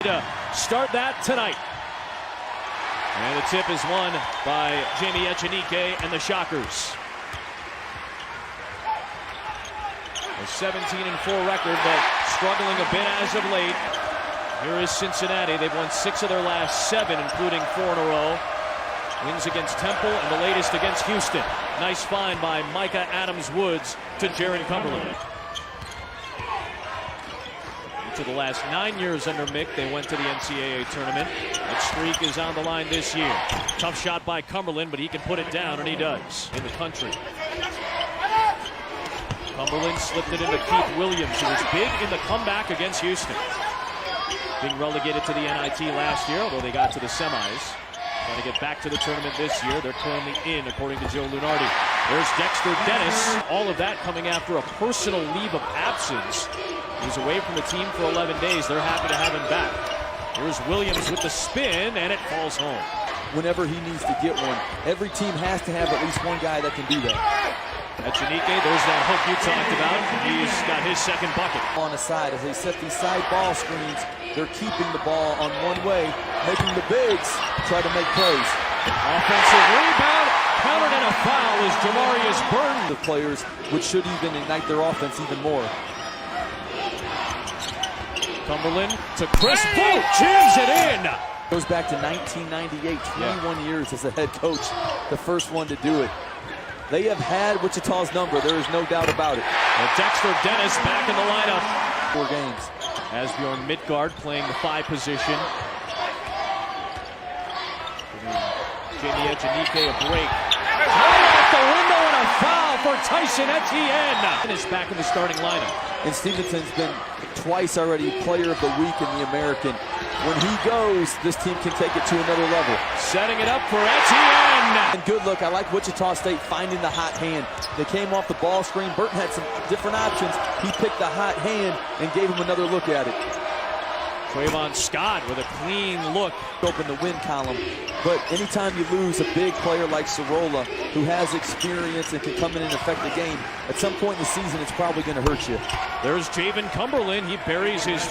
To start that tonight. And the tip is won by Jamie Echenike and the Shockers. A 17-4 record, but struggling a bit as of late. Here is Cincinnati. They've won 6 of their last 7, including 4 in a row. Wins against Temple and the latest against Houston. Nice find by Micah Adams-Woods to Jaron Cumberland. To the last 9 years under Mick, they went to the NCAA tournament. That streak is on the line this year. Tough shot by Cumberland, but he can put it down, and he does in the country. Cumberland slipped it into Keith Williams, who was big in the comeback against Houston. Being relegated to the NIT last year, although they got to the semis. Trying to get back to the tournament this year. They're currently in, according to Joe Lunardi. There's Dexter Dennis. All of that coming after a personal leave of absence. He was away from the team for 11 days. They're happy to have him back. Here's Williams with the spin, and it falls home. Whenever he needs to get one, every team has to have at least one guy that can do that. Echenike, there's that hook you talked about. He's got his second bucket. On the side, as they set these side ball screens, they're keeping the ball on one way, making the bigs try to make plays. Offensive rebound, countered and a foul is Jamarius Burton. The players, which should even ignite their offense even more. Cumberland to Chris Boat, jams it in. Goes back to 1998, 21 years as a head coach, the first one to do it. They have had Wichita's number, there is no doubt about it. And Dexter Dennis back in the lineup. 4 games. Asbjorn Midtgaard playing the 5 position. Jamie Echenike a break. Right out the window and a foul for Tyson Etienne. Dennis back in the starting lineup. And Stevenson's been twice already player of the week in the American. When he goes, this team can take it to another level. Setting it up for Etienne. And good look. I like Wichita State finding the hot hand. They came off the ball screen. Burton had some different options. He picked the hot hand and gave him another look at it. Trayvon Scott with a clean look. Open the win column. But anytime you lose a big player like Sorolla, who has experience and can come in and affect the game, at some point in the season, it's probably going to hurt you. There's Javen Cumberland. He buries his...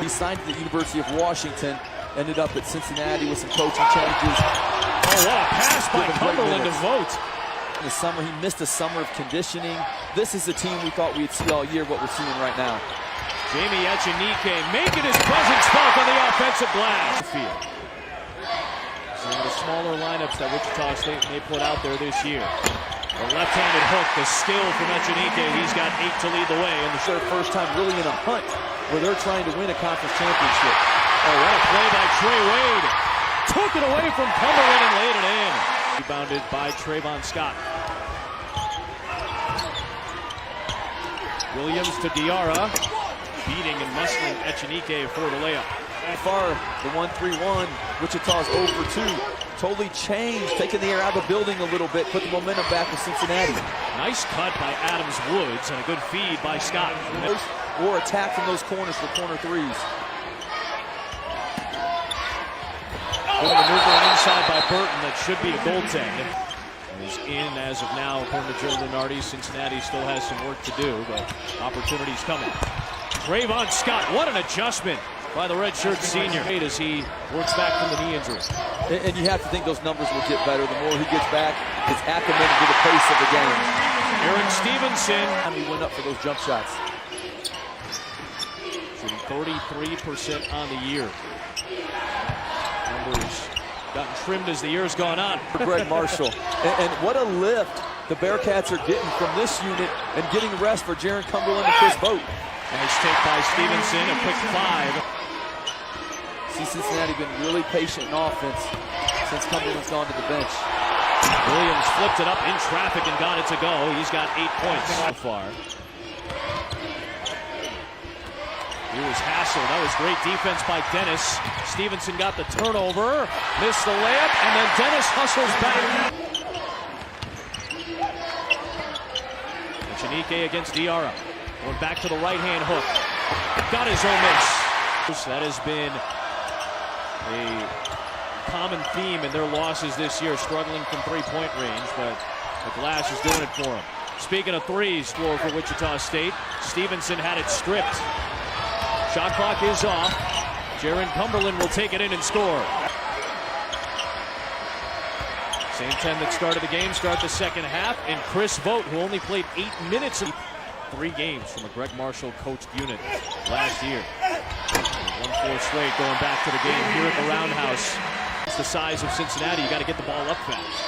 He signed to the University of Washington, ended up at Cincinnati with some coaching changes. Oh, what a pass by Cumberland to Vogt. In the summer, he missed a summer of conditioning. This is the team we thought we'd see all year, what we're seeing right now. Jamie Echenike making his presence felt on the offensive glass. Some of the smaller lineups that Wichita State may put out there this year. The left-handed hook, the skill from Echenike. He's got 8 to lead the way. And it's their first time really in a hunt where they're trying to win a conference championship. Oh, what a play by Trey Wade. Took it away from Cumberland and laid it in. Rebounded by Trayvon Scott. Williams to Diarra. Beating and muscling Echenike for the layup. Far, the 1-3-1, Wichita's 0 for 2. Totally changed, taking the air out of the building a little bit, put the momentum back with Cincinnati. Nice cut by Adams-Woods and a good feed by Scott. Or attack from those corners for corner threes. Good maneuver inside by Burton. That should be a goaltend. Is in as of now, according to Joe Lunardi. Cincinnati still has some work to do, but opportunities coming. Trayvon Scott, what an adjustment by the redshirt senior as he works back from the knee injury. And you have to think those numbers will get better. The more he gets back, it's acclimated to the pace of the game. Aaron Stevenson. And he went up for those jump shots. Shooting 33% on the year. Numbers gotten trimmed as the year's gone on. For Greg Marshall. And what a lift the Bearcats are getting from this unit and getting rest for Jaron Cumberland and Chris Boat. Nice take by Stevenson, a quick 5. See, Cincinnati been really patient in offense since Cumberland's gone to the bench. Williams flipped it up in traffic and got it to go. He's got 8 points so far. Here was Hassel. That was great defense by Dennis. Stevenson got the turnover, missed the layup, and then Dennis hustles back. Echenike against Diarra. Going back to the right-hand hook. Got his own miss. That has been a common theme in their losses this year, struggling from three-point range, but the glass is doing it for them. Speaking of threes, score for Wichita State. Stevenson had it stripped. Shot clock is off. Jaron Cumberland will take it in and score. Same 10 that started the game, start the second half, and Chris Vogt, who only played 8 minutes in 3 games from a Greg Marshall coached unit last year. 1-4 straight going back to the game here at the Roundhouse. It's the size of Cincinnati. You got to get the ball up fast.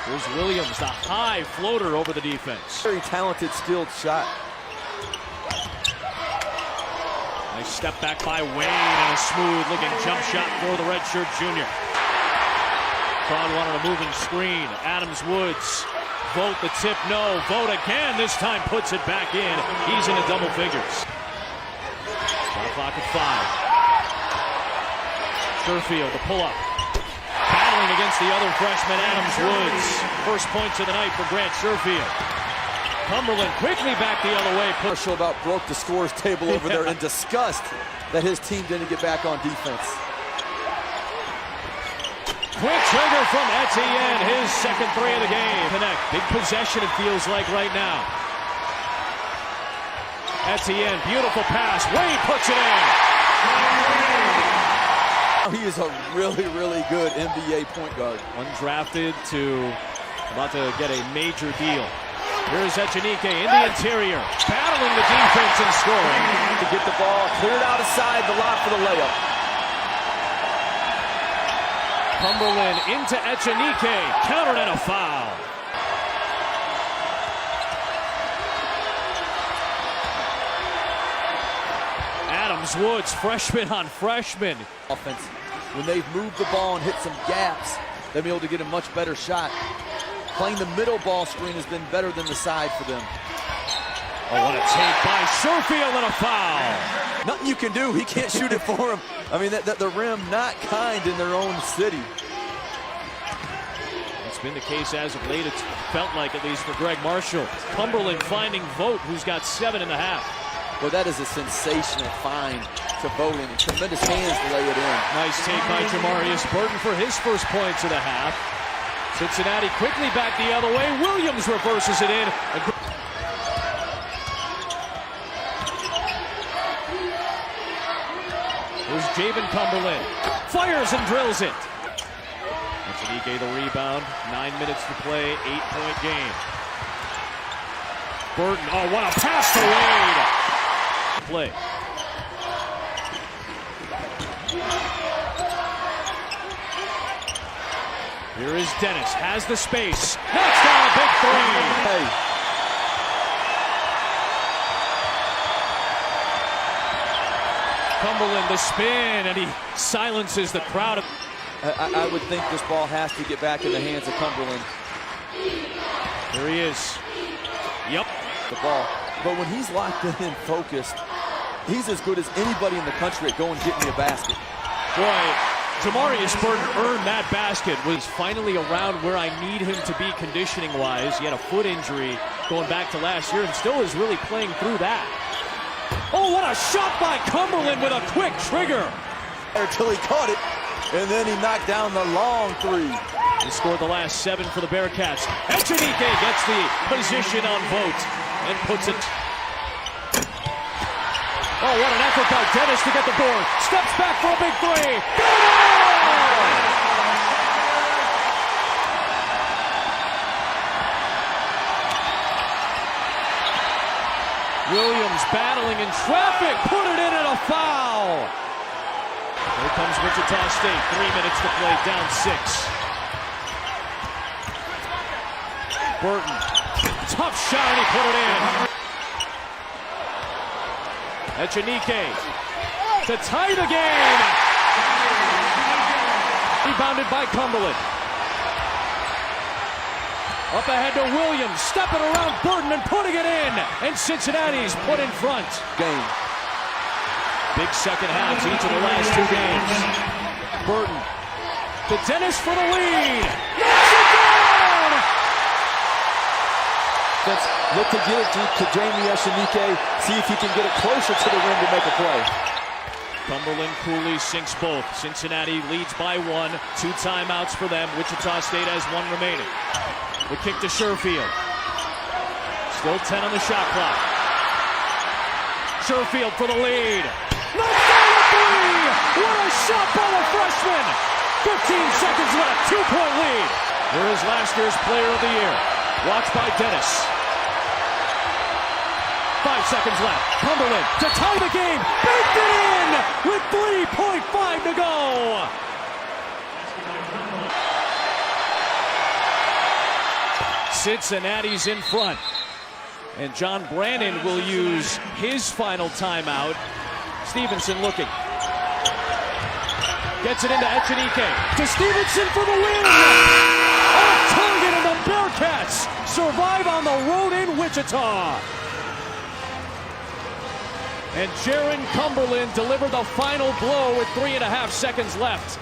Here's Williams, the high floater over the defense. Very talented, skilled shot. Nice step back by Wayne and a smooth-looking jump shot for the redshirt junior. Cron wanted a moving screen. Adams Woods. Vogt the tip, no. Vogt again, this time puts it back in. He's into double figures. Shot clock at 5. Sherfield, the pull-up. Battling against the other freshman, Adams Woods. First points of the night for Grant Sherfield. Cumberland quickly back the other way. Marshall about broke the scores table over there in disgust that his team didn't get back on defense. Quick trigger from Etienne, his second 3 of the game. Connect. Big possession, it feels like right now. Etienne, beautiful pass. Wade puts it in. He is a really, really good NBA point guard. Undrafted to about to get a major deal. Here's Echenike in the interior, battling the defense and scoring. To get the ball cleared out aside, the lob for the layup. Cumberland into Echenike, countered and a foul. Adams Woods, freshman on freshman. Offense. When they've moved the ball and hit some gaps, they'll be able to get a much better shot. Playing the middle ball screen has been better than the side for them. Oh, what a take by Sherfield and a foul. Nothing you can do. He can't shoot it for him. I mean, the rim not kind in their own city. It's been the case as of late. It's felt like, at least for Greg Marshall. Cumberland finding Vogt, who's got 7.5. Well, that is a sensational find to Vogt, and tremendous hands to lay it in. Nice take by Jamarius Burton for his first points of the half. Cincinnati quickly back the other way. Williams reverses it in. Here's Javen Cumberland. Fires and drills it. Echenike the rebound. 9 minutes to play. 8-point game. Burton. Oh, what a pass to Wade. Play. Here is Dennis. Has the space. Knocks down a big 3. Hey. Cumberland the spin, and he silences the crowd. I would think this ball has to get back in the hands of Cumberland. Here he is. Yep. The ball. But when he's locked in and focused, he's as good as anybody in the country at going and getting me a basket. Boy, Jamarius Burton earned that basket. Was finally around where I need him to be conditioning-wise. He had a foot injury going back to last year and still is really playing through that. Oh, what a shot by Cumberland with a quick trigger. Until he caught it, and then he knocked down the long 3. He scored the last 7 for the Bearcats. Echenike gets the position on Vogt and puts it. Oh, what an effort by Dennis to get the board. Steps back for a big 3. Williams battling in traffic. Put it in and a foul. Here comes Wichita State. 3 minutes to play. Down 6. Burton. Tough shot and he put it in. Echenike to tie the game. Rebounded by Cumberland. Up ahead to Williams, stepping around Burton and putting it in. And Cincinnati's put in front. Game. Big second halves each of the last 2 games. Burton to Dennis for the lead. Knocks it down! Let's look to get it to Jamie Echenike. See if he can get it closer to the rim to make a play. Cumberland Cooley sinks both. Cincinnati leads by 1. 2 timeouts for them. Wichita State has 1 remaining. The kick to Sherfield. Still 10 on the shot clock. Sherfield for the lead. Knocked down a three! What a shot by the freshman! 15 seconds left, 2-point lead. Here is last year's player of the year. Watched by Dennis. 5 seconds left. Cumberland to tie the game. Baked it in with 3.5 to go. Cincinnati's in front. And John Brannon will use his final timeout. Stevenson looking. Gets it into Echenike. To Stevenson for the win. Off target, and the Bearcats survive on the road in Wichita. And Jaron Cumberland delivered the final blow with 3.5 seconds left.